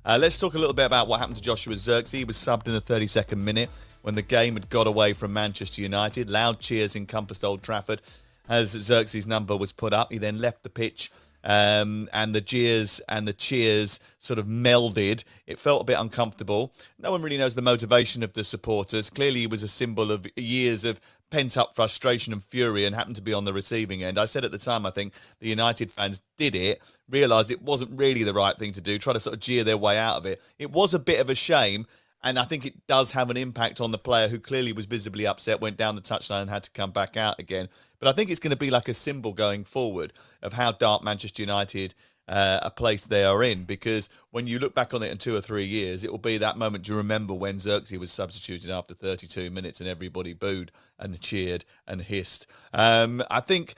Let's talk a little bit about what happened to Joshua Zirkzee. He was subbed in the 32nd minute when the game had got away from Manchester United. Loud cheers encompassed Old Trafford as Zirkzee's number was put up. He then left the pitch, and the jeers and the cheers sort of melded. It felt a bit uncomfortable. No one really knows the motivation of the supporters. Clearly, he was a symbol of years of pent-up frustration and fury and happened to be on the receiving end. I said at the time, I think the United fans did it, realised it wasn't really the right thing to do, try to sort of jeer their way out of it. It was a bit of a shame, and I think it does have an impact on the player who clearly was visibly upset, went down the touchline and had to come back out again. But I think it's going to be like a symbol going forward of how dark Manchester United a place they are in, because when you look back on it in 2 or 3 years, it will be that moment to remember when Zirkzee was substituted after 32 minutes and everybody booed and cheered and hissed. I think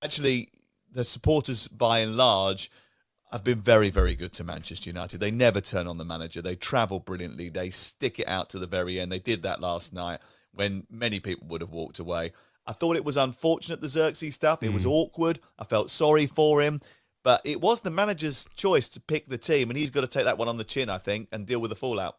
actually the supporters by and large have been very, very good to Manchester United. They never turn on the manager. They travel brilliantly. They stick it out to the very end. They did that last night when many people would have walked away. I thought it was unfortunate, the Zirkzee stuff. It was awkward. I felt sorry for him. But it was the manager's choice to pick the team, and he's got to take that one on the chin, I think, and deal with the fallout.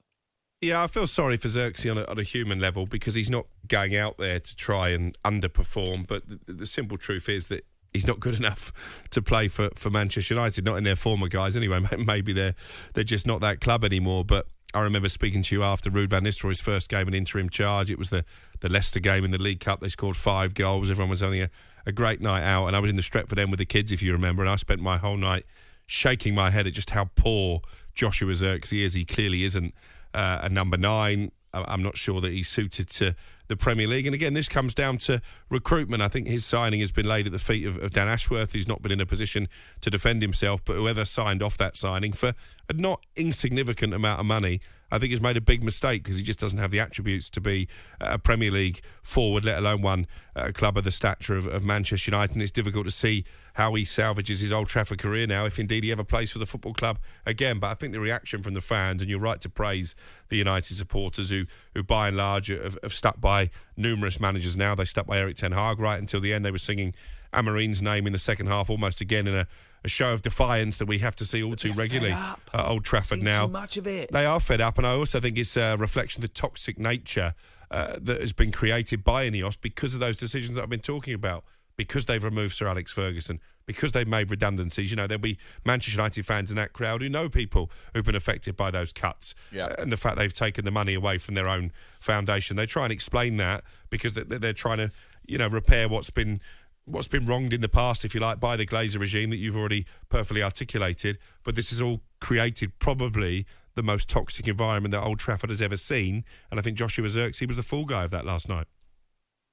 Yeah, I feel sorry for Zirkzee on a human level because he's not going out there to try and underperform. But the simple truth is that he's not good enough to play for Manchester United, not in their former guys anyway. Maybe they're just not that club anymore. But I remember speaking to you after Ruud van Nistelrooy's first game in interim charge. It was the Leicester game in the League Cup. They scored 5 goals. Everyone was having a great night out. And I was in the Stretford End with the kids, if you remember, and I spent my whole night shaking my head at just how poor Joshua Zirkzee is. He clearly isn't a number 9. I'm not sure that he's suited to the Premier League. And again, this comes down to recruitment. I think his signing has been laid at the feet of Dan Ashworth, who's not been in a position to defend himself. But whoever signed off that signing for a not insignificant amount of money, I think has made a big mistake because he just doesn't have the attributes to be a Premier League forward, let alone one club of the stature of Manchester United. And it's difficult to see how he salvages his Old Trafford career now, if indeed he ever plays for the football club again. But I think the reaction from the fans, and you're right to praise the United supporters who by and large have stuck by numerous managers now. They stuck by Erik ten Hag right until the end. They were singing Amorim's name in the second half, almost again in a show of defiance that we have to see all too regularly at Old Trafford now. Too much of it. They are fed up, and I also think it's a reflection of the toxic nature that has been created by Ineos because of those decisions that I've been talking about, because they've removed Sir Alex Ferguson, because they've made redundancies. You know, there'll be Manchester United fans in that crowd who know people who've been affected by those cuts, and the fact they've taken the money away from their own foundation. They try and explain that because they're trying to, repair what's been wronged in the past, if you like, by the Glazer regime that you've already perfectly articulated. But this has all created probably the most toxic environment that Old Trafford has ever seen. And I think Joshua Zirkzee was the fall guy of that last night.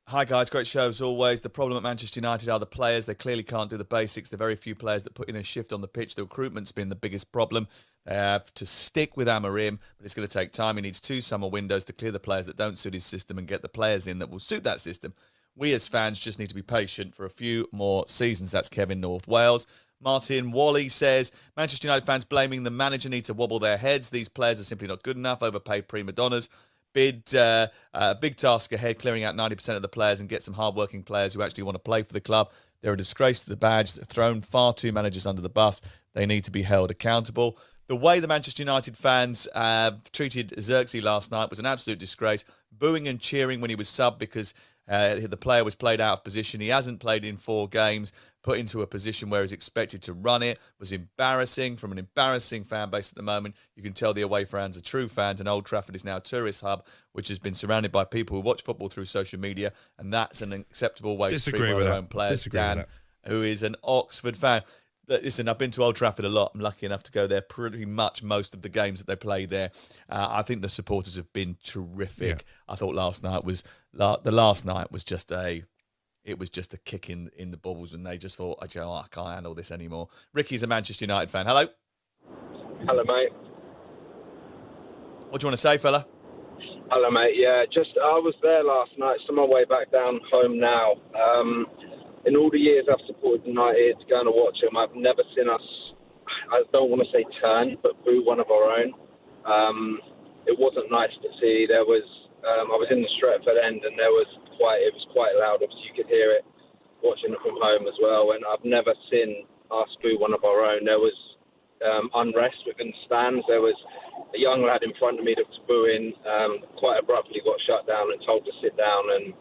Hi guys, great show as always. The problem at Manchester United are the players. They clearly can't do the basics. There are very few players that put in a shift on the pitch. The recruitment's been the biggest problem. They have to stick with Amorim, but it's going to take time. He needs 2 summer windows to clear the players that don't suit his system and get the players in that will suit that system. We as fans just need to be patient for a few more seasons. That's Kevin, North Wales. Martin Wally says, Manchester United fans blaming the manager need to wobble their heads. These players are simply not good enough. Overpaid prima donnas. Big task ahead, clearing out 90% of the players and get some hard-working players who actually want to play for the club. They're a disgrace to the badge. They've thrown far too managers under the bus. They need to be held accountable. The way the Manchester United fans treated Zirkzee last night was an absolute disgrace. Booing and cheering when he was subbed because the player was played out of position. He hasn't played in 4 games, put into a position where he's expected to run it. Was embarrassing from an embarrassing fan base at the moment. You can tell the away fans are true fans, and Old Trafford is now a tourist hub, which has been surrounded by people who watch football through social media, and that's an acceptable way to treat one of their own players. Dan, who is an Oxford fan. Listen, I've been to Old Trafford a lot. I'm lucky enough to go there pretty much most of the games that they play there. I think the supporters have been terrific. Yeah. I thought the last night was just a kick in the balls, and they just thought, I can't handle this anymore. Ricky's a Manchester United fan. Hello. Hello, mate. What do you want to say, fella? Hello, mate. Yeah, I was there last night. It's on my way back down home now. In all the years I've supported United, going to watch them, I've never seen us, I don't want to say turn, but boo one of our own. It wasn't nice to see. There was, I was in the Stretford End, and it was quite loud. Obviously, you could hear it watching it from home as well. And I've never seen us boo one of our own. There was unrest within the stands. There was a young lad in front of me that was booing, quite abruptly got shut down and told to sit down, and,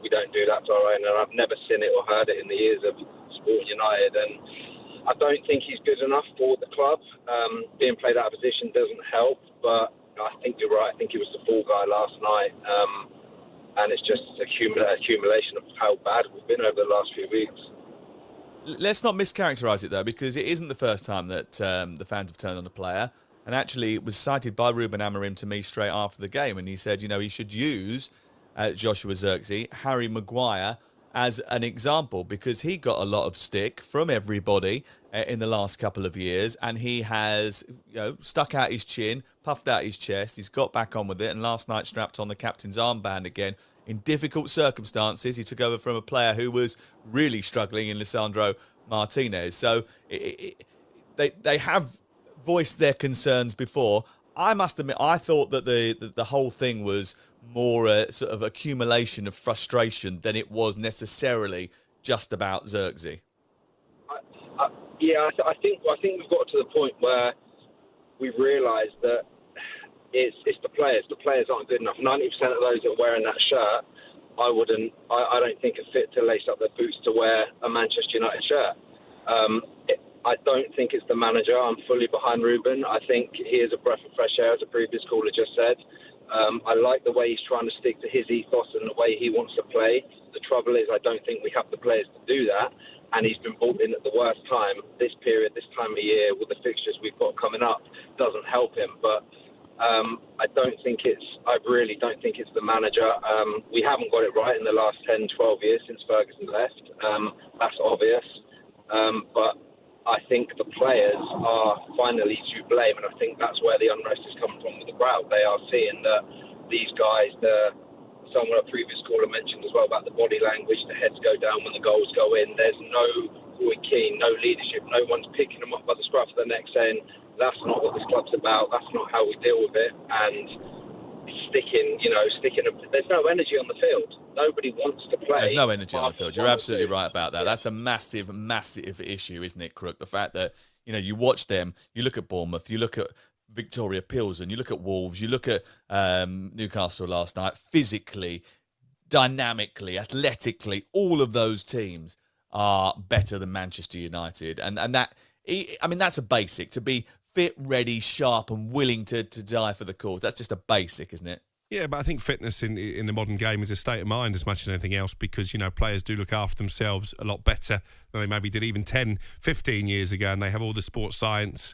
we don't do that to our own, and I've never seen it or heard it in the years of Sporting United, and I don't think he's good enough for the club. Being played out of position doesn't help, but I think you're right. I think he was the fall guy last night, and it's just accumulation of how bad we've been over the last few weeks. Let's not mischaracterise it, though, because it isn't the first time that the fans have turned on a player. And actually, it was cited by Ruben Amorim to me straight after the game. And he said, he should use Joshua Zirkzee, Harry Maguire, as an example, because he got a lot of stick from everybody in the last couple of years. And he has stuck out his chin, puffed out his chest. He's got back on with it. And last night strapped on the captain's armband again. In difficult circumstances, he took over from a player who was really struggling in Lisandro Martinez. So they have voiced their concerns before. I must admit, I thought that the whole thing was more a sort of accumulation of frustration than it was necessarily just about Zirkzee. I think we've got to the point where we've realised that it's the players. The players aren't good enough. 90% of those that are wearing that shirt, I don't think are fit to lace up their boots to wear a Manchester United shirt. I don't think it's the manager. I'm fully behind Ruben. I think he is a breath of fresh air, as a previous caller just said. I like the way he's trying to stick to his ethos and the way he wants to play. The trouble is, I don't think we have the players to do that, and he's been brought in at the worst time. This time of year, with the fixtures we've got coming up, doesn't help him. But I really don't think it's the manager. We haven't got it right in the last 10, 12 years since Ferguson left. That's obvious. But I think the players are finally to blame, and I think that's where the unrest is coming from with the crowd. They are seeing that these guys, someone a previous caller mentioned as well about the body language, the heads go down when the goals go in. There's no Roy Keane, no leadership, no one's picking them up by the scruff of the neck saying, that's not what this club's about, that's not how we deal with it, and sticking, there's no energy on the field. Nobody wants to play. There's no energy on the field. You're absolutely right about that. That's a massive, massive issue, isn't it, Crook? The fact that, you watch them, you look at Bournemouth, you look at Victoria Pilsen, you look at Wolves, you look at Newcastle last night, physically, dynamically, athletically, all of those teams are better than Manchester United. And that, that's a basic, to be fit, ready, sharp and willing to die for the cause. That's just a basic, isn't it? Yeah, but I think fitness in the modern game is a state of mind as much as anything else, because, players do look after themselves a lot better than they maybe did even 10, 15 years ago, and they have all the sports science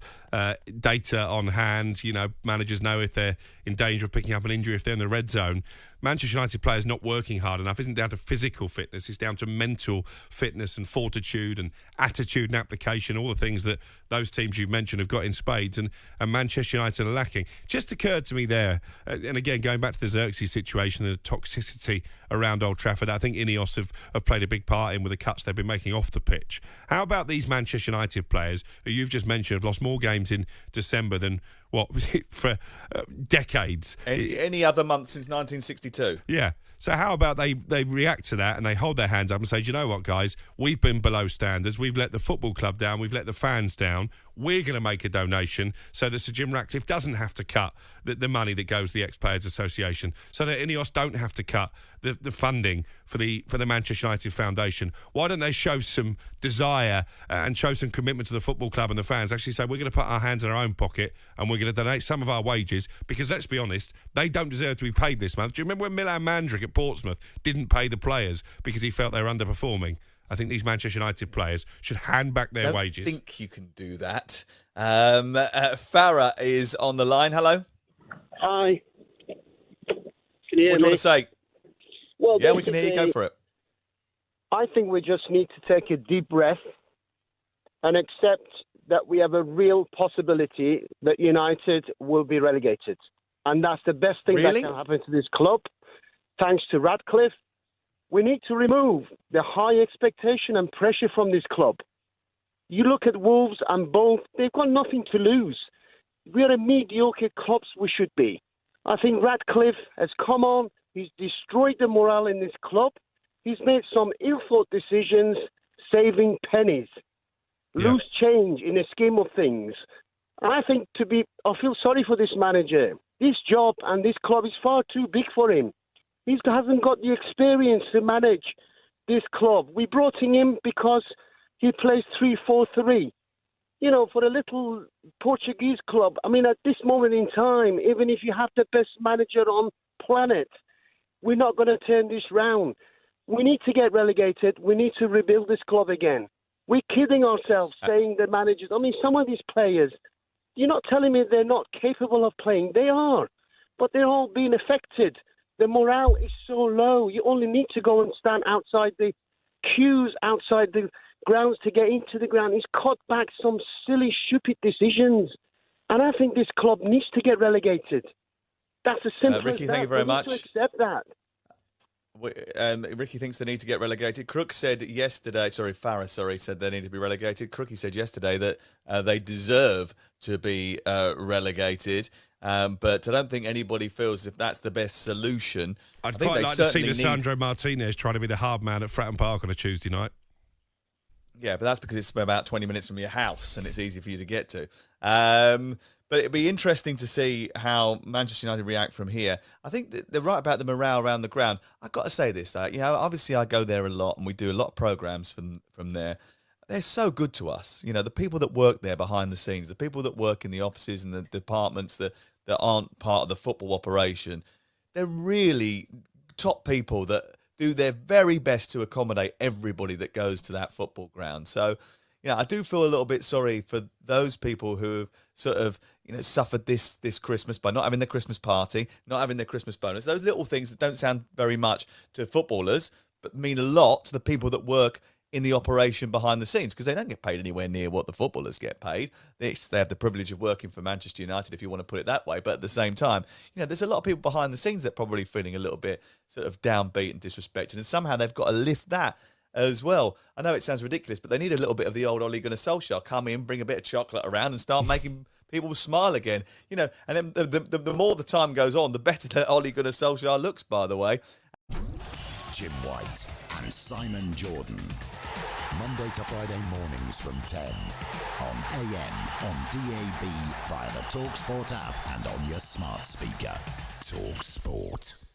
data on hand. Managers know if they're in danger of picking up an injury if they're in the red zone. Manchester United players not working hard enough isn't down to physical fitness, it's down to mental fitness and fortitude and attitude and application, all the things that those teams you've mentioned have got in spades, and Manchester United are lacking. Just occurred to me there, and again, going back to the Zirkzee situation, the toxicity around Old Trafford, I think Ineos have played a big part in with the cuts they've been making off the pitch. How about these Manchester United players who you've just mentioned have lost more games in December than for decades? Any other month since 1962. Yeah. So how about they react to that and they hold their hands up and say, do you know what, guys? We've been below standards. We've let the football club down. We've let the fans down. We're going to make a donation so that Sir Jim Ratcliffe doesn't have to cut the money that goes to the Ex-Players Association, so that Ineos don't have to cut the funding for the Manchester United Foundation. Why don't they show some desire and show some commitment to the football club and the fans? Actually say, we're going to put our hands in our own pocket and we're going to donate some of our wages, because let's be honest, they don't deserve to be paid this month. Do you remember when Milan Mandrić at Portsmouth didn't pay the players because he felt they were underperforming? I think these Manchester United players should hand back their wages. I think you can do that. Farah is on the line. Hello. Hi. Can you hear me? What do you want to say? Well, yeah, we can hear you. Go for it. I think we just need to take a deep breath and accept that we have a real possibility that United will be relegated. And that's the best thing that can happen to this club. Thanks to Ratcliffe, we need to remove the high expectation and pressure from this club. You look at Wolves and both, they've got nothing to lose. We are a mediocre clubs we should be. I think Ratcliffe has come on, he's destroyed the morale in this club. He's made some ill-thought decisions, saving pennies. Loose change in the scheme of things. And I feel sorry for this manager. This job and this club is far too big for him. He hasn't got the experience to manage this club. We brought him in because he plays 3-4-3. You know, for a little Portuguese club, I mean, at this moment in time, even if you have the best manager on planet, we're not going to turn this round. We need to get relegated. We need to rebuild this club again. We're kidding ourselves saying the managers. I mean, some of these players, you're not telling me they're not capable of playing. They are, but they're all being affected. The morale is so low. You only need to go and stand outside the queues, outside the grounds to get into the ground. He's cut back some silly, stupid decisions. And I think this club needs to get relegated. That's as simple as that. Ricky, thank you very much. We need to accept that. Ricky thinks they need to get relegated. Crook said yesterday, Farah said they need to be relegated. Crookie said yesterday that they deserve to be relegated. But I don't think anybody feels as if that's the best solution. I'd quite like to see Lisandro Martinez trying to be the hard man at Fratton Park on a Tuesday night. Yeah, but that's because it's about 20 minutes from your house and it's easy for you to get to. But it'd be interesting to see how Manchester United react from here. I think they're right about the morale around the ground. I've got to say this, obviously I go there a lot and we do a lot of programmes from there. They're so good to us. You know, the people that work there behind the scenes, the people that work in the offices and the departments that aren't part of the football operation, they're really top people that do their very best to accommodate everybody that goes to that football ground. So, I do feel a little bit sorry for those people who have sort of, suffered this Christmas by not having their Christmas party, not having their Christmas bonus. Those little things that don't sound very much to footballers, but mean a lot to the people that work in the operation behind the scenes, because they don't get paid anywhere near what the footballers get paid. They have the privilege of working for Manchester United, if you want to put it that way. But at the same time, there's a lot of people behind the scenes that are probably feeling a little bit sort of downbeat and disrespected. And somehow they've got to lift that as well. I know it sounds ridiculous, but they need a little bit of the old Ole Gunnar Solskjaer come in, bring a bit of chocolate around and start making people smile again. And then the more the time goes on, the better that Ole Gunnar Solskjaer looks, by the way. Jim White and Simon Jordan. Monday to Friday mornings from 10 on AM, on DAB, via the talkSPORT app and on your smart speaker. talkSPORT.